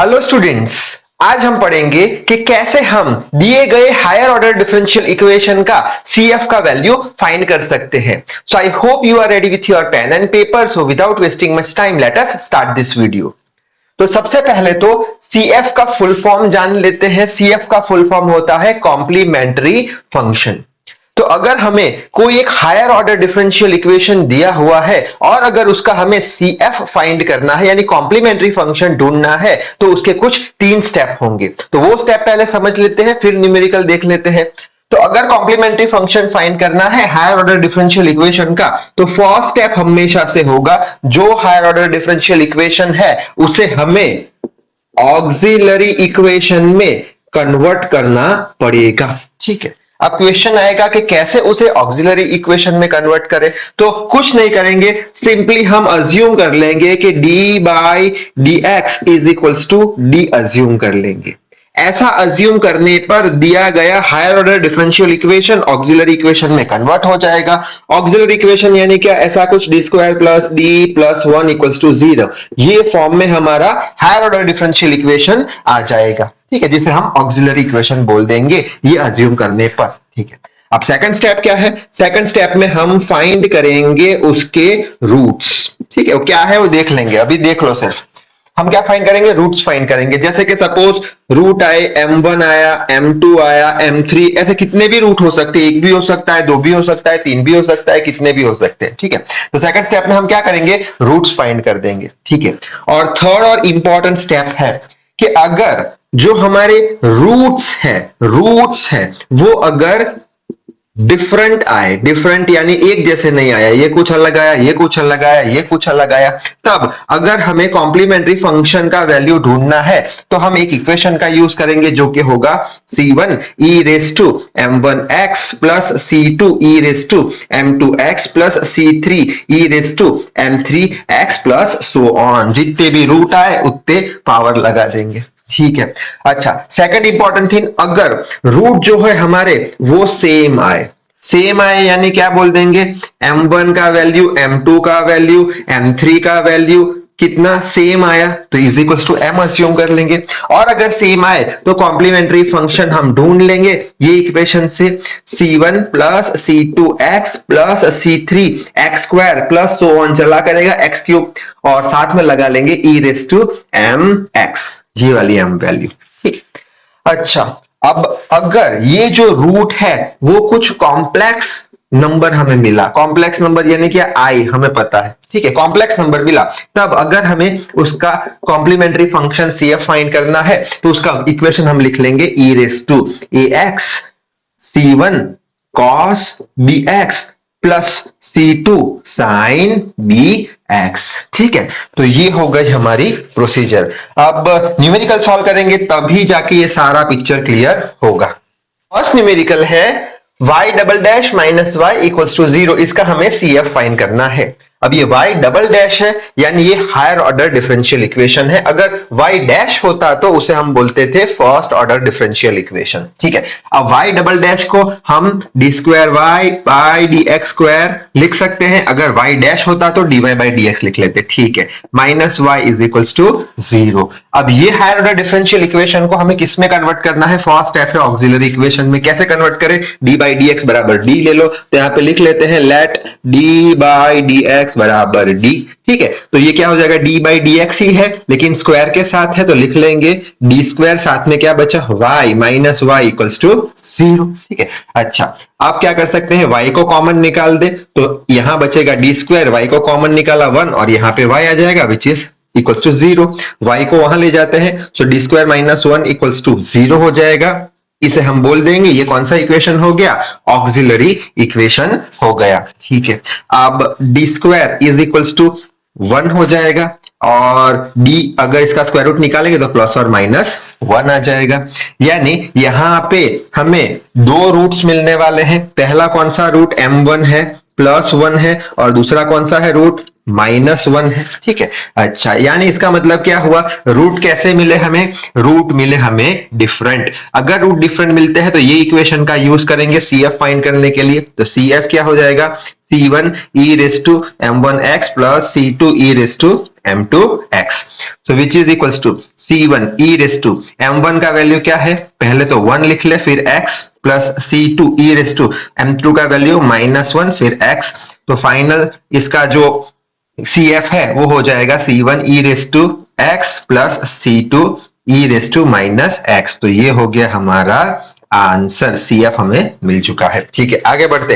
Hello students. आज हम पढ़ेंगे कि कैसे हम दिए गए हायर ऑर्डर डिफरेंशियल इक्वेशन का CF का वैल्यू फाइंड कर सकते हैं। So I hope you are ready with your pen and paper. So without wasting much time let us start this video. तो सबसे पहले तो CF का फुल फॉर्म जान लेते हैं। CF का फुल फॉर्म होता है कॉम्प्लीमेंट्री फंक्शन। तो अगर हमें कोई एक हायर ऑर्डर डिफरेंशियल इक्वेशन दिया हुआ है और अगर उसका हमें CF फाइंड करना है यानी कॉम्प्लीमेंट्री फंक्शन ढूंढना है तो उसके कुछ 3 स्टेप होंगे। तो वो स्टेप पहले समझ लेते हैं, फिर न्यूमेरिकल देख लेते हैं। तो अगर कॉम्प्लीमेंट्री फंक्शन फाइंड करना है हायर ऑर्डर डिफरेंशियल इक्वेशन का तो फर्स्ट स्टेप हमेशा से होगा जो हायर ऑर्डर डिफरेंशियल इक्वेशन है उसे हमें ऑक्सिलरी इक्वेशन में कन्वर्ट करना पड़ेगा। ठीक है, अब क्वेश्चन आएगा कि कैसे उसे ऑक्सिलरी इक्वेशन में कन्वर्ट करें। तो कुछ नहीं करेंगे, सिंपली हम अज्यूम कर लेंगे कि d by D X is equals to D assume कर लेंगे। ऐसा अज्यूम करने पर दिया गया higher order differential equation auxiliary equation में कन्वर्ट हो जाएगा। ऑक्सिलरी इक्वेशन यानी क्या, ऐसा कुछ D square plus D plus 1 equals to 0, ये फॉर्म में हमारा हायर ऑर्डर डिफरेंशियल इक्वेशन आ जाएगा। ठीक है, जिसे हम ऑक्सिलरी इक्वेशन बोल देंगे ये अज्यूम करने पर। ठीक है, अब सेकंड स्टेप क्या है? सेकंड स्टेप में हम फाइंड करेंगे उसके रूट्स। ठीक है, वो क्या है वो देख लेंगे, अभी देख लो। सिर्फ हम क्या फाइंड करेंगे? रूट्स फाइंड करेंगे। जैसे कि सपोज रूट आए, m1 आया, m2 आया, m3, ऐसे कितने भी रूट हो सकते हैं। एक भी हो सकता है, दो भी हो सकता है, तीन भी हो सकता है, कितने भी हो सकते हैं। ठीक है, तो सेकंड स्टेप में हम क्या करेंगे? रूट्स फाइंड कर देंगे। ठीक है, और थर्ड और इंपॉर्टेंट स्टेप है कि अगर जो हमारे रूट्स है वो अगर डिफरेंट आए, डिफरेंट यानी एक जैसे नहीं आया, ये कुछ अलग आया, ये कुछ अलग आया, ये कुछ अलग आया, तब अगर हमें कॉम्प्लीमेंट्री फंक्शन का वैल्यू ढूंढना है तो हम एक इक्वेशन का यूज करेंगे जो कि होगा c1 e raise to m1x plus c2 e raise to m2x plus c3 e raise to m3x plus so on. जितने भी रूट आए उतने पावर लगा देंगे। ठीक है, अच्छा सेकंड इंपॉर्टेंट थिंग, अगर रूट जो है हमारे वो सेम आए यानी क्या बोल देंगे? m1 का वैल्यू, m2 का वैल्यू, m3 का वैल्यू कितना सेम आया तो is equal to m assume कर लेंगे। और अगर सेम आए तो कॉम्प्लीमेंट्री फंक्शन हम ढूंढ लेंगे ये इक्वेशन से, c1 plus c2x plus c3 x square plus so on चला करेगा x क्यूब, और साथ में लगा लेंगे e रेस टू mx, ये वाली m वैल्यू। ठीक, अच्छा अब अगर ये जो रूट है वो कुछ कॉम्प्लेक्स नंबर हमें मिला, कॉम्प्लेक्स नंबर यानी क्या, आई हमें पता है। ठीक है, कॉम्प्लेक्स नंबर मिला, तब अगर हमें उसका कॉम्प्लीमेंट्री फंक्शन CF फाइंड करना है तो उसका इक्वेशन हम लिख लेंगे e raise to ax c1 cos bx plus c2 sin bx। ठीक है, तो ये हो गई हमारी प्रोसीजर। अब न्यूमेरिकल सॉल्व करेंगे तभी जाके ये सारा पिक्चर क्लियर होगा। फर्स्ट न्यूमेरिकल है y double dash minus y equals to 0, इसका हमें CF फाइंड करना है। अब ये y डबल डैश है यानी ये हायर ऑर्डर डिफरेंशियल इक्वेशन है। अगर y डैश होता तो उसे हम बोलते थे फर्स्ट ऑर्डर डिफरेंशियल इक्वेशन। ठीक है, अब y डबल डैश को हम D square Y by D x square लिख सकते हैं। अगर y डैश होता तो dy बाई डी एक्स लिख लेते। ठीक है, minus y is equals to 0। अब ये हायर ऑर्डर डिफरेंशियल इक्वेशन को हमें किस में कन्वर्ट करना है? फर्स्ट स्टेप है ऑक्सिलरी इक्वेशन में। कैसे कन्वर्ट करें? डी बाई डी एक्स बराबर डी ले लो, तो यहां पे लिख लेते हैं let D by D X बराबर डी। ठीक है, तो ये क्या हो जाएगा? डी बाई डी एक्स ही है लेकिन स्क्वायर के साथ है तो लिख लेंगे डी स्क्वायर, साथ में क्या बचा? y minus Y equals to 0। ठीक है, अच्छा आप क्या कर सकते हैं? y को कॉमन निकाल दे तो यहां बचेगा डी स्क्वायर, y को कॉमन निकाला 1 और यहां पे y आ जाएगा which is equals to 0। y को वहां ले जाते हैं so D square minus 1 equals to 0 हो जाएगा। इसे हम बोल देंगे ये कौन सा इक्वेशन हो गया? ऑक्सिलरी इक्वेशन हो गया। ठीक है, अब D square is equals to 1 हो जाएगा और d अगर इसका स्क्वायर रूट निकालेंगे तो प्लस और माइनस 1 आ जाएगा। यानी यहां पे हमें दो रूट्स मिलने वाले हैं। पहला कौन सा रूट? m1 है प्लस 1 है और दूसरा कौन सा है रूट? -1 है, ठीक है। अच्छा, यानी इसका मतलब क्या हुआ, रूट कैसे मिले हमें, रूट मिले हमें डिफरेंट। अगर रूट डिफरेंट मिलते हैं तो ये इक्वेशन का यूज करेंगे CF फाइंड करने के लिए। तो CF क्या हो जाएगा, C1 e raise to m1x plus C2 e raise to m2x। So which is equals to C1 e raise to m1 का वैल्यू क्या है, पहले तो 1 लिख ले, फिर x plus C2 e raise to m2 का वैल्यू -1 फिर x। तो फाइनल इसका जो CF है वो हो जाएगा C1 e raise to x plus C2 e raise to -x। तो ये हो गया हमारा आंसर, CF हमें मिल चुका है, ठीक है। आगे बढ़ते,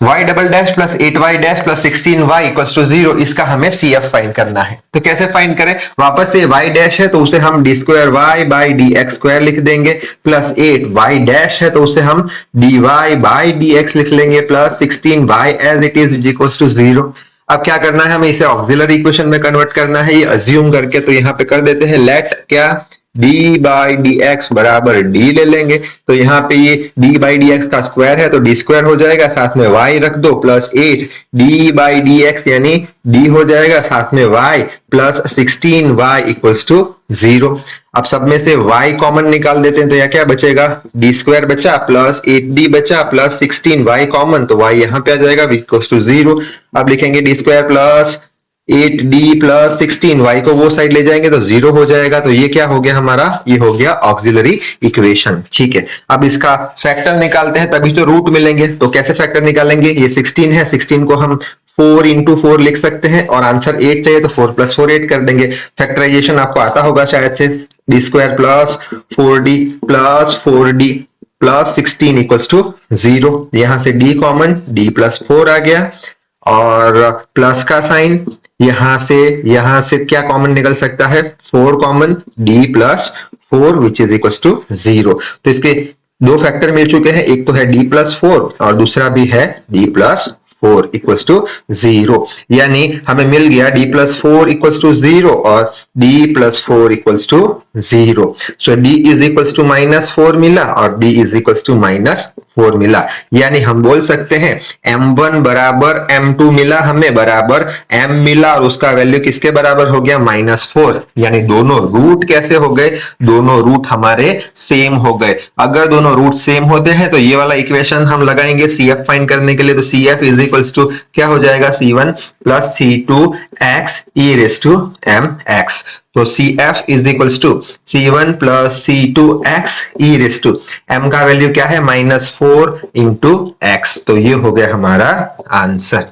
y double dash plus 8y dash plus 16y equals to 0, इसका हमें CF फाइंड करना है। तो कैसे फाइंड करें, वापस से y डैश है तो उसे हम d square y by dx square लिख देंगे, प्लस 8y डैश है तो उसे हम dy बाई dx लिख लेंगे, plus 16y as it is equals to 0। अब क्या करना है, हमें इसे ऑक्सिलरी इक्वेशन में कन्वर्ट करना है, ये अज्यूम करके। तो यहाँ पे कर देते हैं लेट क्या, d बाई डी एक्स बराबर d ले लेंगे। तो यहाँ पे ये d बाई डी एक्स का स्क्वायर है तो d स्क्वायर हो जाएगा, साथ में y रख दो, plus 8 d by D x यानी d हो जाएगा, साथ में y plus 16y equals to 0। अब सब में से y कॉमन निकाल देते हैं तो यह क्या बचेगा, d स्क्वायर बचा प्लस 8d बचा प्लस 16y कॉमन, तो y यहाँ पे आ जाएगा इक्वल्स टू 0। अब लिखेंगे d square plus 8d plus 16y को वो साइड ले जाएंगे तो 0 हो जाएगा। तो ये क्या हो गया हमारा, ये हो गया ऑक्सिलरी इक्वेशन, ठीक है। अब इसका फैक्टर निकालते हैं तभी तो रूट मिलेंगे। तो कैसे फैक्टर निकालेंगे, ये 16 है, 16 को हम 4 इंटू 4 लिख सकते हैं और आंसर 8 चाहिए तो 4 प्लस 4 8 कर देंगे। फैक्टराइजेशन आपको आता होगा शायद से, d square plus 4d plus 16 equals to 0। यहाँ से d कॉमन, d प्लस 4 आ गया और प्लस का साइन, यहां से क्या कॉमन निकल सकता है, 4 common, d plus 4 which is equal to 0। तो इसके दो फैक्टर मिल चुके हैं, एक तो है d प्लस 4 और दूसरा भी है d प्लस 4 इक्वल्स टू 0। यानी हमें मिल गया d प्लस 4 इक्वल्स टू 0 और d plus 4 equals to 0। So d is equals to -4 मिला और d इज इक्वल्स टू -4 मिला। यानी हम बोल सकते हैं m1 बराबर m2 मिला हमें, बराबर m मिला और उसका वैल्यू किसके बराबर हो गया, -4। यानी दोनों रूट कैसे हो गए, दोनों रूट हमारे सेम हो गए। अगर दोनों रूट सेम होते हैं तो ये वाला इक्वेशन हम लगाएंगे CF फाइंड करने के लिए। तो CF इज इक्वल्स टू क्या हो जाएगा, C1 plus C2x e raise to mx। तो CF is equals to C1 plus C2x e raise to m का वैल्यू क्या है, -4 इंटू x। तो ये हो गया हमारा आंसर।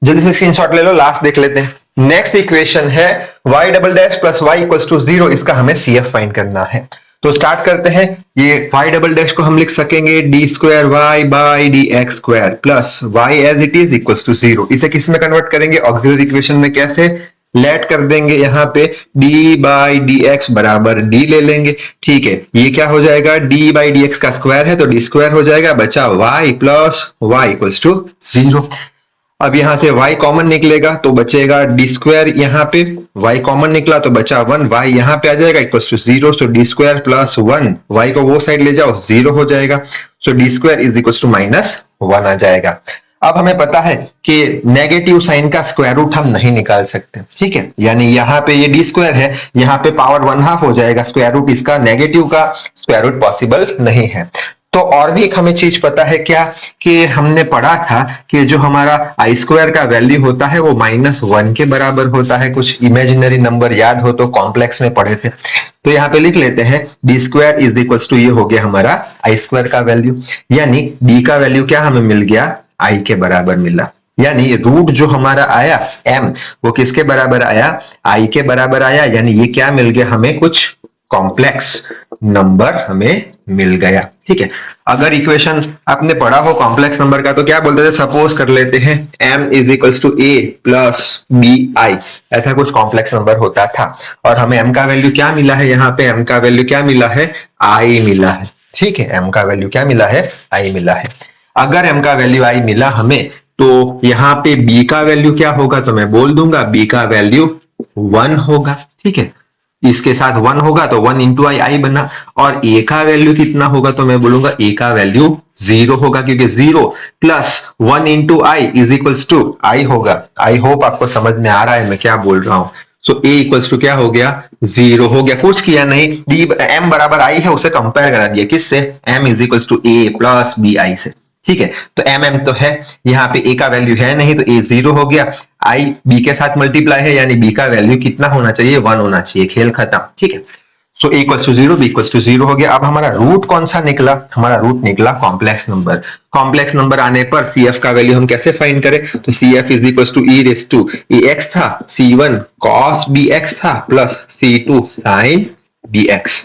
जल्दी से स्क्रीनशॉट ले लो, लास्ट देख लेते हैं। नेक्स्ट इक्वेशन है y double dash plus y equals to 0, इसका हमें CF फाइंड करना है। तो स्टार्ट करते हैं। ये y डबल डैश को हम लिख सकेंगे d square y by D x square plus y as it is equals to 0। इसे किस में कन्वर्ट करेंगे, ऑक्सिलरी इक्वेशन में। कैसे, लेट कर देंगे, यहाँ पे d बाई डी एक्स बराबर d ले लेंगे, ठीक है। ये क्या हो जाएगा, d बाई डी एक्स का स्क्वायर है तो d स्क्वायर हो जाएगा, बचा y plus y equals to 0। अब यहां से y कॉमन निकलेगा तो बचेगा d स्क्वायर, यहाँ पे y कॉमन निकला तो बचा 1, y यहाँ पे आ जाएगा equals to 0। So d square plus 1, y को वो साइड ले जाओ 0 हो जाएगा। So d square is equals to -1 आ जाएगा। अब हमें पता है कि नेगेटिव साइन का स्क्वायर रूट हम नहीं निकाल सकते, ठीक है। यानी यहाँ पे ये d स्क्वायर है, यहाँ पे पावर 1/2 हो जाएगा, स्क्वायर रूट इसका नेगेटिव का स्क्वायर रूट पॉसिबल नहीं है। तो और भी एक हमें चीज पता है क्या, कि हमने पढ़ा था कि जो हमारा आई स्क्वायर का वैल्यू होता है वो -1 के बराबर होता है। कुछ इमेजिनरी नंबर याद हो तो कॉम्प्लेक्स में पढ़े थे। तो यहाँ पे लिख लेते हैं d square is equals to, ये हो गया हमारा आई स्क्वायर का वैल्यू। यानी d का वैल्यू क्या हमें मिल गया, i के बराबर मिला। यानी रूट जो हमारा आया m, वो किसके बराबर आया, i के बराबर आया। यानी ये क्या मिल गया हमें, कुछ कॉम्प्लेक्स नंबर हमें मिल गया, ठीक है। अगर इक्वेशन आपने पढ़ा हो कॉम्प्लेक्स नंबर का तो क्या बोलते थे, सपोज कर लेते हैं m is equals to a plus bi, ऐसा कुछ कॉम्प्लेक्स नंबर होता था। और हमें m का वैल्यू क्या मिला है, यहाँ पे m का वैल्यू क्या मिला है, i मिला है, ठीक है। m का वैल्यू क्या मिला है, i मिला है। अगर m का वैल्यू i मिला हमें तो यहाँ पे b का वैल्यू क्या होगा, तो मैं बोल दूंगा b का वैल्यू 1 होगा, ठीक है। इसके साथ 1 होगा तो 1 इंटू आई, आई बना, और ए का वैल्यू कितना होगा तो मैं बोलूंगा ए का वैल्यू 0 होगा, क्योंकि 0 plus 1 into I is equals to I होगा। आई होप आपको समझ में आ रहा है मैं क्या बोल रहा हूं। सो ए इक्वल्स टू क्या हो गया, 0 हो गया। कुछ किया नहीं, एम बराबर आई है उसे कंपेयर करा दिया किससे, m is equals to a plus b i से। ठीक है, तो एम एम तो है, यहाँ पे ए का वैल्यू है नहीं तो ए 0 हो गया, आई बी के साथ मल्टीप्लाई है यानी बी का वैल्यू कितना होना चाहिए, 1 होना चाहिए, खेल खत्म। ठीक है, so A equals to 0, B equals to 0 हो गया। अब हमारा रूट कौन सा निकला, हमारा रूट निकला कॉम्प्लेक्स नंबर। कॉम्प्लेक्स नंबर आने पर सी एफ का वैल्यू हम कैसे फाइंड करें, तो C F is equals to e raise to A X था, C one cos B X था, plus C two sine B X.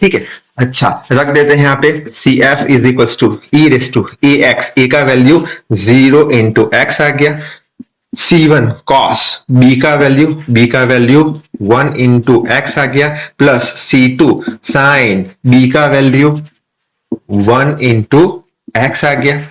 ठीक है, अच्छा रख देते हैं यहाँ पे C F is equals to e raise to A X, A का वैल्यू 0 इंटू एक्स आ गया, C1 cos बी का वैल्यू 1 इंटू एक्स आ गया, प्लस C2 साइन बी का वैल्यू 1 इंटू एक्स आ गया।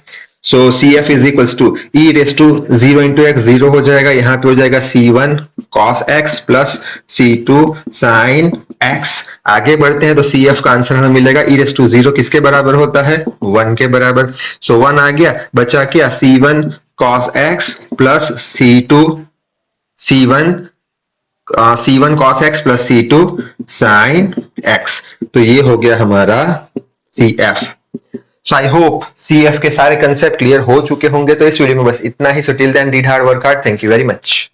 So C F is equals to e raise to 0 into X, 0 हो जाएगा, यहाँ पे हो जाएगा C1 cos x plus C2 sine x। आगे बढ़ते हैं तो सी एफ का आंसर हमें मिलेगा ई रेस टू 0 किसके बराबर होता है, 1 के बराबर। सो 1 आ गया, बचा क्या C1 cos x plus C1 cos x plus C2 sin x। तो ये हो गया हमारा CF। So I hope CF के सारे कंसेप्ट क्लियर हो चुके होंगे। तो इस वीडियो में बस इतना ही। So till then read hard, work hard. Thank you very much.